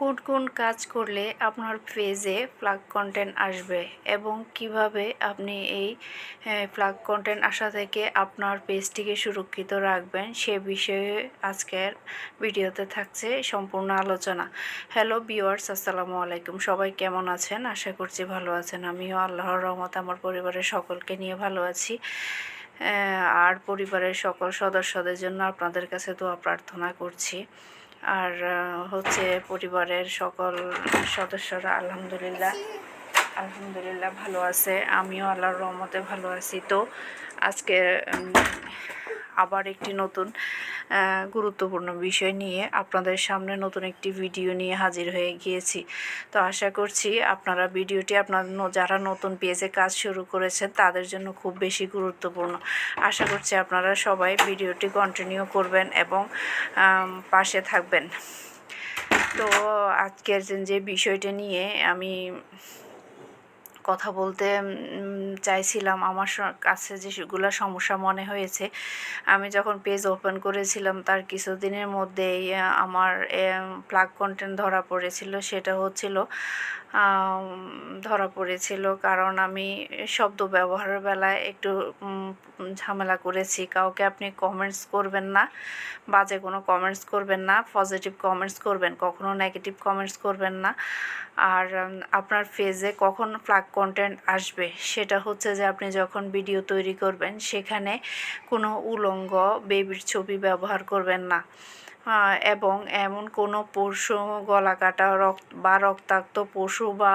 কোন কোন কাজ করলে আপনার পেজে ফ্ল্যাগ কন্টেন্ট আসবে এবং কিভাবে আপনি এই ফ্ল্যাগ কন্টেন্ট আসা থেকে আপনার পেজটিকে সুরক্ষিত রাখবেন সে বিষয়ে আজকের ভিডিওতে থাকছে সম্পূর্ণ আলোচনা। হ্যালো ভিউয়ার্স, আসসালামু আলাইকুম। সবাই কেমন আছেন? আশা করছি ভালো আছেন। আমিও আল্লাহর রহমতে আমার পরিবারের সকলকে নিয়ে ভালো আছি। আর পরিবারের সকল সদস্যদের জন্য আপনাদের কাছে দোয়া প্রার্থনা করছি। আর হচ্ছে পরিবারের সকল সদস্যরা আলহামদুলিল্লাহ ভালো আছে। আমিও আল্লাহর রহমতে ভালো আছি। তো আজকে আবার একটি নতুন গুরুত্বপূর্ণ বিষয় নিয়ে আপনাদের সামনে নতুন একটি ভিডিও নিয়ে হাজির হয়ে গিয়েছি। তো আশা করছি আপনারা ভিডিওটি যারা নতুন পেজে কাজ শুরু করেছেন তাদের জন্য খুব বেশি গুরুত্বপূর্ণ। আশা করছি আপনারা সবাই ভিডিওটি কন্টিনিউ করবেন এবং পাশে থাকবেন। তো আজকের যে বিষয়টা নিয়ে আমি কথা বলতে চাইছিলাম, আমার কাছে যেগুলো সমস্যা মনে হয়েছে, আমি যখন পেজ ওপেন করেছিলাম তার কিছুদিনের মধ্যেই আমার ফ্ল্যাগ কন্টেন্ট ধরা পড়েছিল। সেটা ধরা পড়েছিল কারণ আমি শব্দ ব্যবহারের বেলায় একটু ঝামেলা করেছি। কাউকে আপনি কমেন্টস করবেন না, বাজে কোনো কমেন্টস করবেন না, পজিটিভ কমেন্টস করবেন, কখনো নেগেটিভ কমেন্টস করবেন না। আর আপনার পেজে কখন ফ্ল্যাগ কন্টেন্ট আসবে সেটা হচ্ছে যে আপনি যখন ভিডিও তৈরি করবেন সেখানে কোনো উলঙ্গ বেবির ছবি ব্যবহার করবেন না, এবং এমন কোনো পশু, গলা কাটা রক্তাক্ত পশু বা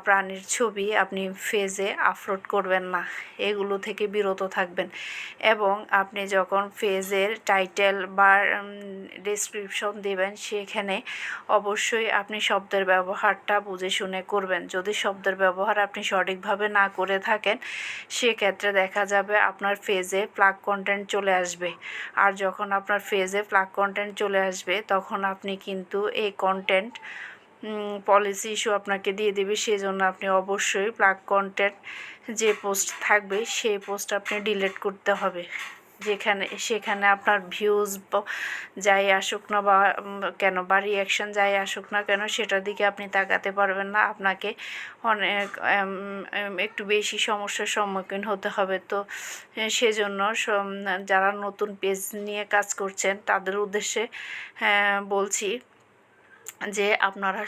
প্রাণীর ছবি আপনি পেজে আপলোড করবেন না। এগুলো থেকে বিরত থাকবেন। এবং আপনি যখন পেজের টাইটেল বা ডেসক্রিপশন দেবেন সেখানে অবশ্যই আপনি শব্দের ব্যবহারটা বুঝে শুনে করবেন। যদি শব্দের ব্যবহার আপনি সঠিকভাবে না করে থাকেন সেক্ষেত্রে দেখা যাবে আপনার পেজে ফ্ল্যাগ কন্টেন্ট চলে আসবে। আর যখন আপনার পেজে ফ্ল্যাগ কন্টেন্ট চলে আসবে তখন আপনি কিন্তু এই কন্টেন্ট পলিসি ইস্যু আপনাকে দিয়ে দেবে। সেজন্য আপনি অবশ্যই ফ্ল্যাগ কন্টেন্ট যে পোস্ট থাকবে সেই পোস্ট আপনি ডিলিট করতে হবে। সেখানে আপনার ভিউজ যাই আসুক না বা কেন বা রিয়াকশান যাই আসুক না কেন সেটার দিকে আপনি তাকাতে পারবেন না। আপনাকে অনেক একটু বেশি সমস্যার সম্মুখীন হতে হবে। তো সেজন্য যারা নতুন পেজ নিয়ে কাজ করছেন তাদের উদ্দেশ্যে বলছি যে আপনারা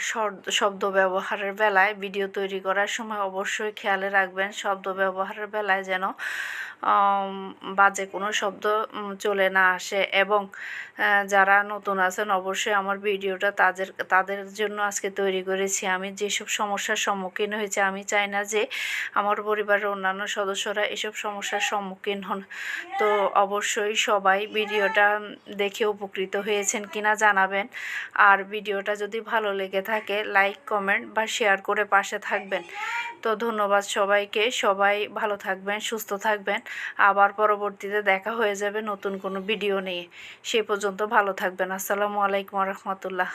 শব্দ ব্যবহারের বেলায় ভিডিও তৈরি করার সময় অবশ্যই খেয়ালে রাখবেন শব্দ ব্যবহারের বেলায় যেন বাজে কোনো শব্দ চলে না আসে। এবং যারা নতুন আছেন অবশ্যই আমার ভিডিওটা তাদের জন্য আজকে তৈরি করেছি। আমি যেসব সমস্যার সম্মুখীন হয়েছি আমি চাই না যে আমার পরিবারের অন্যান্য সদস্যরা এসব সমস্যার সম্মুখীন হন। তো অবশ্যই সবাই ভিডিওটা দেখে উপকৃত হয়েছেন কিনা জানাবেন। আর ভিডিওটা যদি ভালো লেগে থাকে লাইক, কমেন্ট বা শেয়ার করে পাশে থাকবেন। তো ধন্যবাদ সবাইকে। সবাই ভালো থাকবেন, সুস্থ থাকবেন। আবার পরবর্তীতে দেখা হয়ে যাবে নতুন কোনো ভিডিও নিয়ে। সে পর্যন্ত ভালো থাকবেন। আসসালামু আলাইকুম ওয়া রাহমাতুল্লাহ।